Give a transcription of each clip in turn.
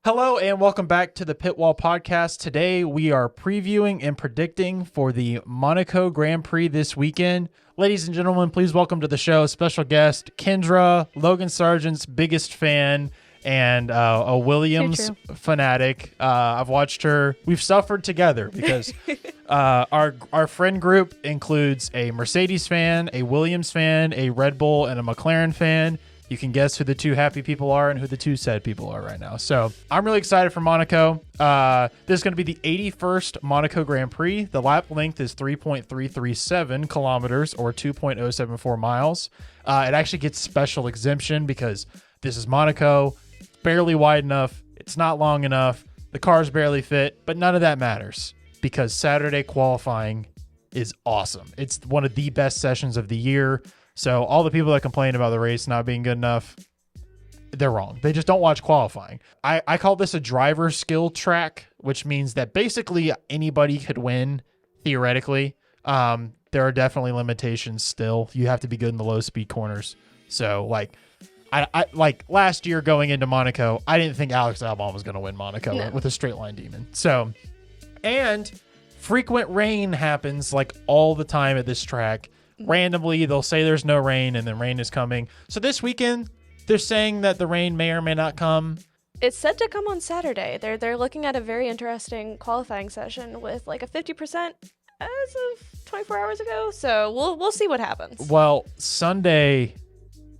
Hello and welcome back to the Pit Wall Podcast. Today we are previewing and predicting for the Monaco Grand Prix this weekend. Ladies and gentlemen, please welcome to the show special guest Kendra, Logan Sargent's biggest fan and a Williams fanatic. I've watched her. We've suffered together because our friend group includes a Mercedes fan, a Williams fan, a Red Bull, and a McLaren fan. You can guess who the two happy people are and who the two sad people are right now. So I'm really excited for Monaco. This is going to be the 81st Monaco Grand Prix. The lap length is 3.337 kilometers or 2.074 miles. It actually gets special exemption because this is Monaco. It's barely wide enough. It's not long enough. The cars barely fit, but none of that matters because Saturday qualifying is awesome. It's one of the best sessions of the year. So all the people that complain about the race not being good enough, they're wrong. They just don't watch qualifying. I call this a driver skill track, which means that basically anybody could win theoretically. There are definitely limitations still. You have to be good in the low speed corners. So I like last year going into Monaco, I didn't think Alex Albon was going to win Monaco with a straight line demon. So, and frequent rain happens like all the time at this track. Randomly, they'll say there's no rain, and then rain is coming. So this weekend, they're saying that the rain may or may not come. It's set to come on Saturday. They're looking at a very interesting qualifying session with like a 50% as of 24 hours ago. So we'll see what happens. Well, Sunday,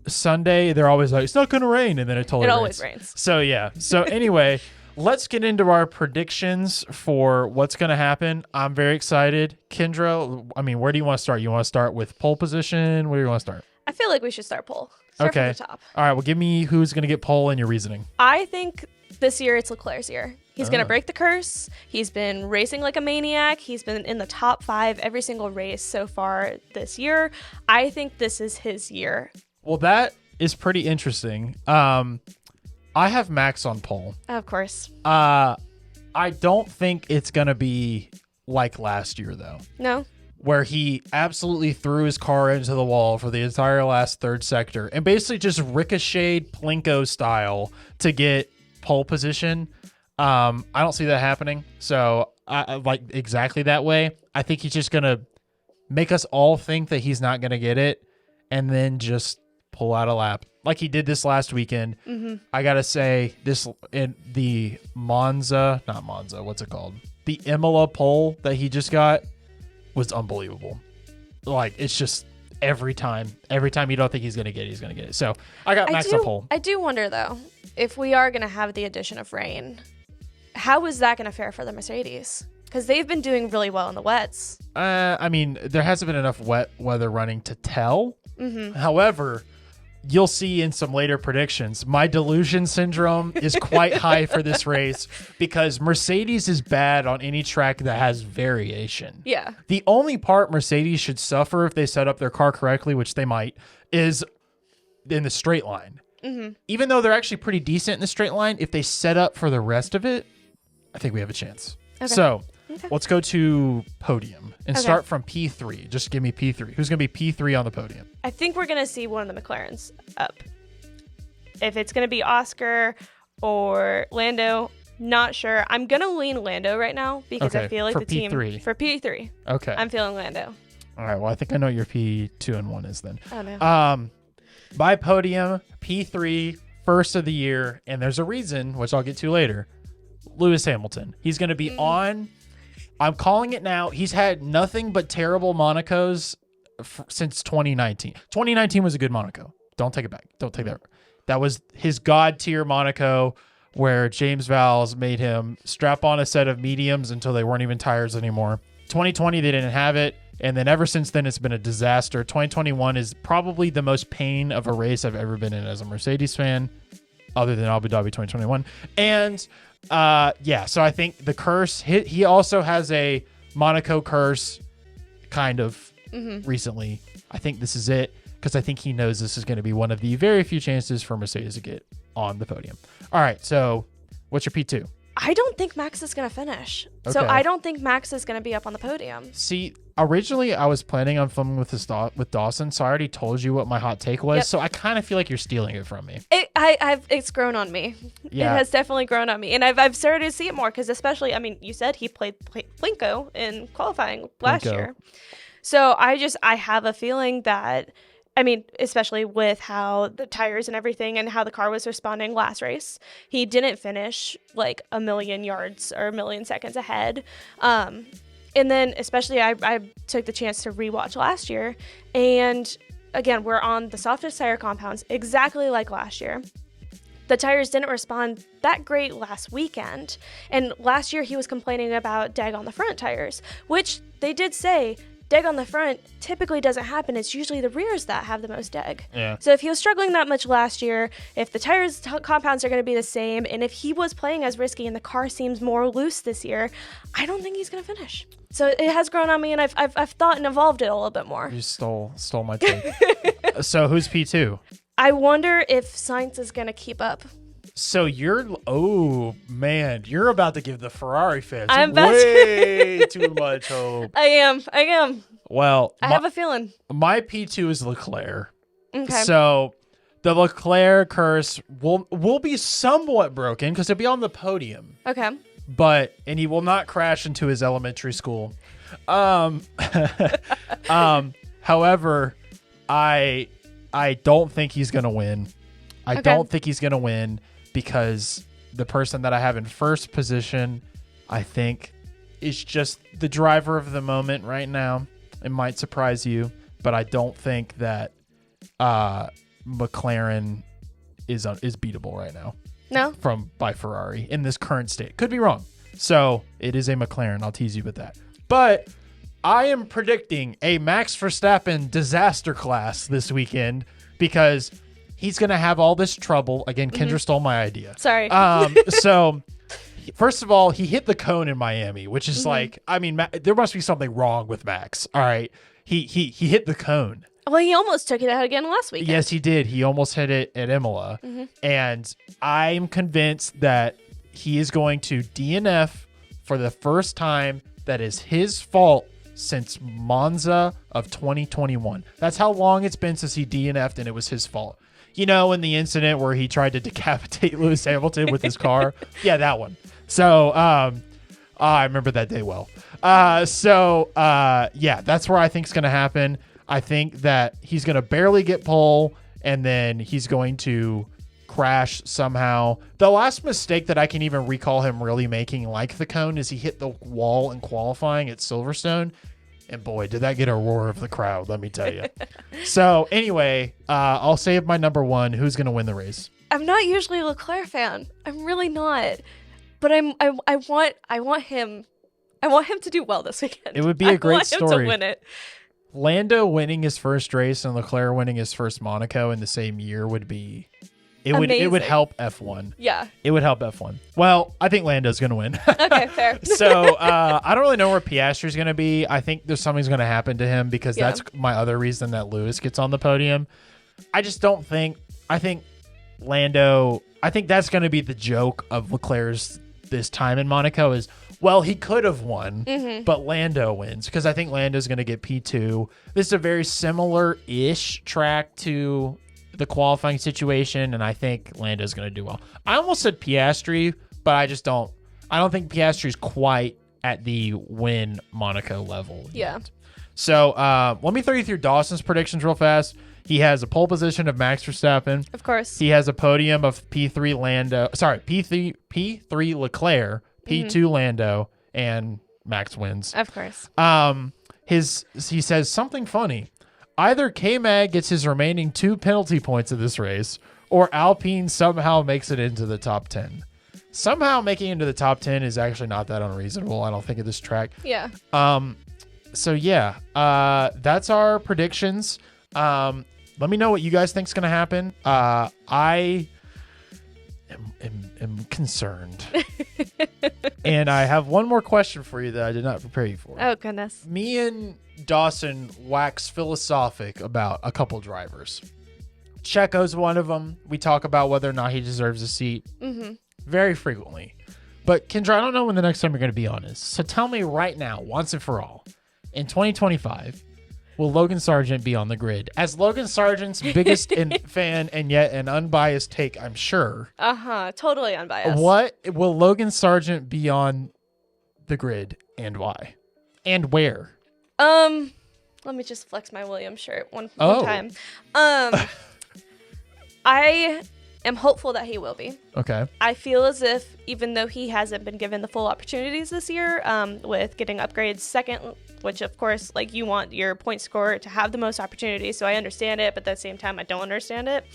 they're always like, it's not going to rain, and then it always rains. So yeah. So anyway. Let's get into our predictions for what's going to happen. I'm very excited. Kendra, I mean, where do you want to start? You want to start with pole position? Where do you want to start? I feel like we should start pole. Start from the top. All right. Well, give me who's going to get pole and your reasoning. I think this year it's Leclerc's year. He's going to break the curse. He's been racing like a maniac. He's been in the top 5 every single race so far this year. I think this is his year. Well, that is pretty interesting. I have Max on pole. Of course. I don't think it's going to be like last year, though. No. Where he absolutely threw his car into the wall for the entire last third sector and basically just ricocheted Plinko style to get pole position. I don't see that happening. So, I like exactly that way. I think he's just going to make us all think that he's not going to get it and then just pull out a lap. Like he did this last weekend. Mm-hmm. I got to say, this in the what's it called? The Imola pole that he just got was unbelievable. Like, it's just every time you don't think he's going to get it, he's going to get it. So I got Max on pole. I do wonder, though, if we are going to have the addition of rain, how is that going to fare for the Mercedes? Because they've been doing really well in the wets. I mean, there hasn't been enough wet weather running to tell. Mm-hmm. However, you'll see in some later predictions, my delusion syndrome is quite high for this race because Mercedes is bad on any track that has variation. Yeah. The only part Mercedes should suffer if they set up their car correctly, which they might, is in the straight line. Mm-hmm. Even though they're actually pretty decent in the straight line, if they set up for the rest of it, I think we have a chance. Okay. So let's go to podium and start from P3. Just give me P3. Who's going to be P3 on the podium? I think we're going to see one of the McLarens up. If it's going to be Oscar or Lando, not sure. I'm going to lean Lando right now because I feel like the team... For P3. Okay. I'm feeling Lando. All right. Well, I think I know what your P2 and 1 is then. Oh, no. By podium, P3, first of the year, and there's a reason, which I'll get to later, Lewis Hamilton. He's going to be on... I'm calling it now. He's had nothing but terrible Monacos since 2019. 2019 was a good Monaco. Don't take it back. Don't take that. That was his god tier Monaco where James Vowles made him strap on a set of mediums until they weren't even tires anymore. 2020, they didn't have it. And then ever since then, it's been a disaster. 2021 is probably the most pain of a race I've ever been in as a Mercedes fan, other than Abu Dhabi 2021. And so I think the curse, he also has a Monaco curse kind of recently. I think this is it because I think he knows this is going to be one of the very few chances for Mercedes to get on the podium. All right, so what's your P2? I don't think Max is going to finish. Okay. So I don't think Max is going to be up on the podium. See, originally I was planning on filming with Dawson, so I already told you what my hot take was. Yep. So I kind of feel like you're stealing it from me. It's grown on me. Yeah. It has definitely grown on me. And I've started to see it more because especially, I mean, you said he played Plinko in qualifying last year. So I have a feeling that, I mean, especially with how the tires and everything and how the car was responding last race, he didn't finish like a million yards or a million seconds ahead. And then especially I took the chance to rewatch last year. And again, we're on the softest tire compounds, exactly like last year. The tires didn't respond that great last weekend. And last year he was complaining about deg on the front tires, which they did say deg on the front typically doesn't happen. It's usually the rears that have the most deg. Yeah. So if he was struggling that much last year, if the tires compounds are going to be the same, and if he was playing as risky and the car seems more loose this year, I don't think he's going to finish. So it has grown on me, and I've thought and evolved it a little bit more. You stole my take. So who's P2? I wonder if Sainz is going to keep up. So oh man, you're about to give the Ferrari fans too much hope. I am. Well, I have a feeling. My P2 is Leclerc. Okay. So the Leclerc curse will be somewhat broken because he'll be on the podium. Okay. And he will not crash into his elementary school. However, I don't think he's gonna win. I don't think he's gonna win because the person that I have in first position, I think, is just the driver of the moment right now. It might surprise you, but I don't think that McLaren is beatable right now. No? By Ferrari in this current state. Could be wrong. So it is a McLaren. I'll tease you with that. But I am predicting a Max Verstappen disaster class this weekend because he's going to have all this trouble. Again, Kendra stole my idea. Sorry. So first of all, he hit the cone in Miami, which is like, I mean, there must be something wrong with Max. All right. He hit the cone. Well, he almost took it out again last week. Yes, he did. He almost hit it at Imola. And I'm convinced that he is going to DNF for the first time that is his fault since Monza of 2021. That's how long it's been since he DNF'd and it was his fault. You know, in the incident where he tried to decapitate Lewis Hamilton with his car? Yeah, that one. So, I remember that day well. Yeah, that's where I think it's going to happen. I think that he's going to barely get pole, and then he's going to crash somehow. The last mistake that I can even recall him really making, like the cone, is he hit the wall in qualifying at Silverstone. And boy, did that get a roar of the crowd, let me tell you. So anyway, I'll save my number one. Who's going to win the race? I'm not usually a Leclerc fan. I'm really not. But I want him to do well this weekend. It would be a great story. I want him to win it. Lando winning his first race and Leclerc winning his first Monaco in the same year would be amazing. It would help F1. Yeah. It would help F1. Well, I think Lando's going to win. Okay, fair. So I don't really know where Piastri's going to be. I think there's something's going to happen to him because that's my other reason that Lewis gets on the podium. I just don't think. I think Lando. I think that's going to be the joke of Leclerc's this time in Monaco is, well, he could have won, but Lando wins because I think Lando's going to get P2. This is a very similar-ish track to the qualifying situation, and I think Lando's going to do well. I almost said Piastri, but I don't think Piastri's quite at the win Monaco level yet. So let me throw you through Dawson's predictions real fast. He has a pole position of Max Verstappen. Of course. He has a podium of P3 Leclerc, P2 Lando, and Max wins. Of course. He says something funny. Either K-Mag gets his remaining 2 penalty points of this race, or Alpine somehow makes it into the top 10. Somehow making it into the top 10 is actually not that unreasonable, I don't think, at this track. Yeah. So yeah, that's our predictions. Let me know what you guys think is going to happen. I am concerned. And I have one more question for you that I did not prepare you for. Oh, goodness. Me and Dawson wax philosophic about a couple drivers. Checo's one of them. We talk about whether or not he deserves a seat very frequently. But Kendra, I don't know when the next time you're going to be on is. So tell me right now, once and for all, in 2025, will Logan Sargent be on the grid? As Logan Sargent's biggest fan and yet an unbiased take, I'm sure. Totally unbiased. What will Logan Sargent be on the grid and why? And where? Let me just flex my Williams shirt one time. I am hopeful that he will be. Okay. I feel as if, even though he hasn't been given the full opportunities this year, with getting upgrades second, which of course, like, you want your point scorer to have the most opportunities, so I understand it, but at the same time, I don't understand it.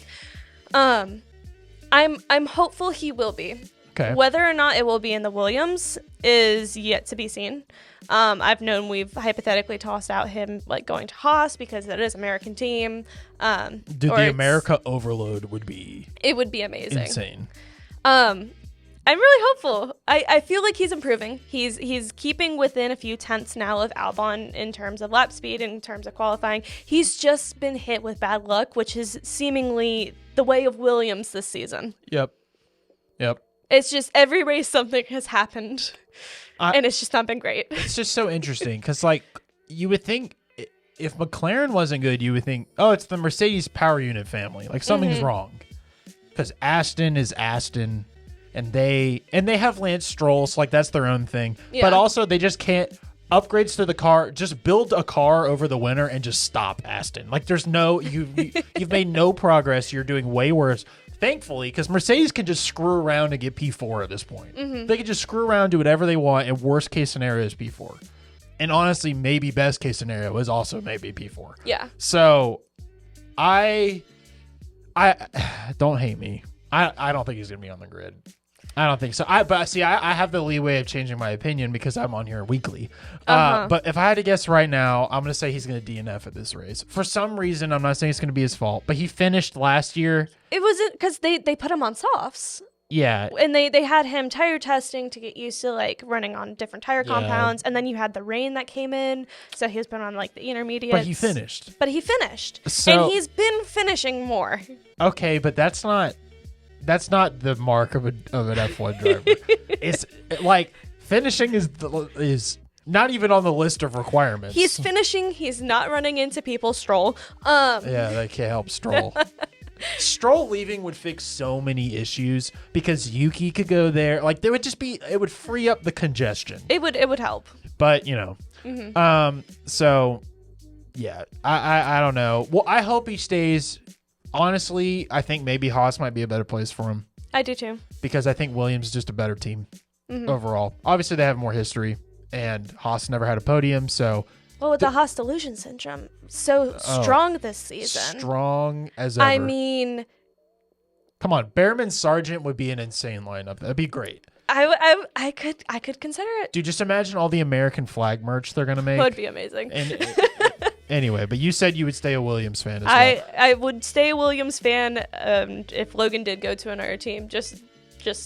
I'm hopeful he will be. Okay. Whether or not it will be in the Williams is yet to be seen. I've known we've hypothetically tossed out him like going to Haas because that is American team. Dude, the America overload would be... It would be amazing. Insane. I'm really hopeful. I feel like he's improving. He's keeping within a few tenths now of Albon in terms of lap speed, in terms of qualifying. He's just been hit with bad luck, which is seemingly the way of Williams this season. Yep. It's just every race something has happened, and it's just not been great. It's just so interesting because, like, you would think if McLaren wasn't good, you would think, oh, it's the Mercedes power unit family. Like, something's wrong. Because Aston is Aston, and they have Lance Stroll, so, like, that's their own thing. Yeah. But also, they just can't upgrades to the car. Just build a car over the winter and just stop Aston. Like, there's no you've made no progress. You're doing way worse. Thankfully, because Mercedes can just screw around and get P4 at this point. They can just screw around, do whatever they want, and worst case scenario is P4. And honestly, maybe best case scenario is also maybe P4. Yeah. So, I don't hate me. I don't think he's gonna be on the grid. I don't think so. But see, I have the leeway of changing my opinion because I'm on here weekly. But if I had to guess right now, I'm going to say he's going to DNF at this race. For some reason, I'm not saying it's going to be his fault, but he finished last year. It wasn't because they put him on softs. Yeah. And they had him tire testing to get used to, like, running on different tire compounds. And then you had the rain that came in. So he was put on, like, the intermediates. But he finished. So, and he's been finishing more. Okay, but that's not the mark of an F1 driver. It's like finishing is not even on the list of requirements. He's finishing. He's not running into people. Stroll. Yeah, they can't help Stroll. Stroll leaving would fix so many issues because Yuki could go there. Like, there would just be, it would free up the congestion. It would help. But, you know, so yeah, I don't know. Well, I hope he stays. Honestly, I think maybe Haas might be a better place for him. I do too. Because I think Williams is just a better team overall. Obviously, they have more history, and Haas never had a podium, so... Well, with the Haas delusion syndrome, so strong this season. Strong as ever. I mean... Come on, Behrman Sargent would be an insane lineup. That'd be great. I could consider it. Dude, just imagine all the American flag merch they're going to make. That would be amazing. Anyway, but you said you would stay a Williams fan as well. I would stay a Williams fan if Logan did go to another team. Just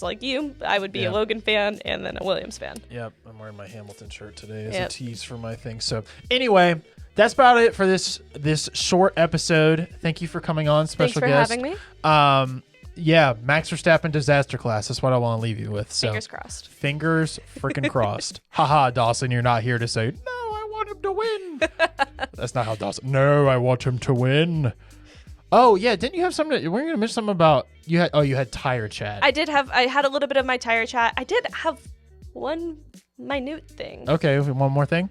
like you, I would be a Logan fan and then a Williams fan. Yep, I'm wearing my Hamilton shirt today as a tease for my thing. So anyway, that's about it for this short episode. Thank you for coming on, special guest. Thanks for having me. Yeah, Max Verstappen disaster class. That's what I want to leave you with. So fingers crossed. Fingers freaking crossed. Haha, Dawson, you're not here to say, no, I want him to win. That's not how Dawson. No, I want him to win. Oh, yeah. Didn't you have something? We're going to mention something about you had tire chat. I had a little bit of my tire chat. I did have one minute thing. Okay. One more thing.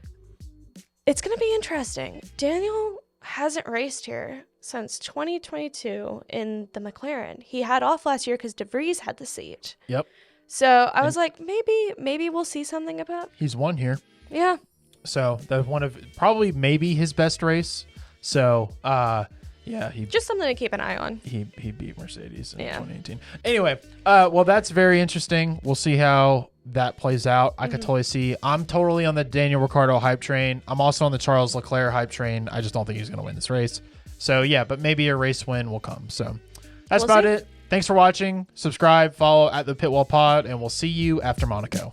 It's going to be interesting. Daniel hasn't raced here since 2022 in the McLaren. He had off last year because De Vries had the seat. Yep. So I was like, maybe we'll see something about. He's won here. Yeah. So that one of probably maybe his best race. So yeah, he just something to keep an eye on. He beat Mercedes in 2018. Anyway, well, that's very interesting. We'll see how that plays out. I could totally see. I'm totally on the Daniel Ricciardo hype train. I'm also on the Charles Leclerc hype train. I just don't think he's going to win this race. So yeah, but maybe a race win will come. So that's about it. Thanks for watching. Subscribe, follow at the Pitwall Pod, and we'll see you after Monaco.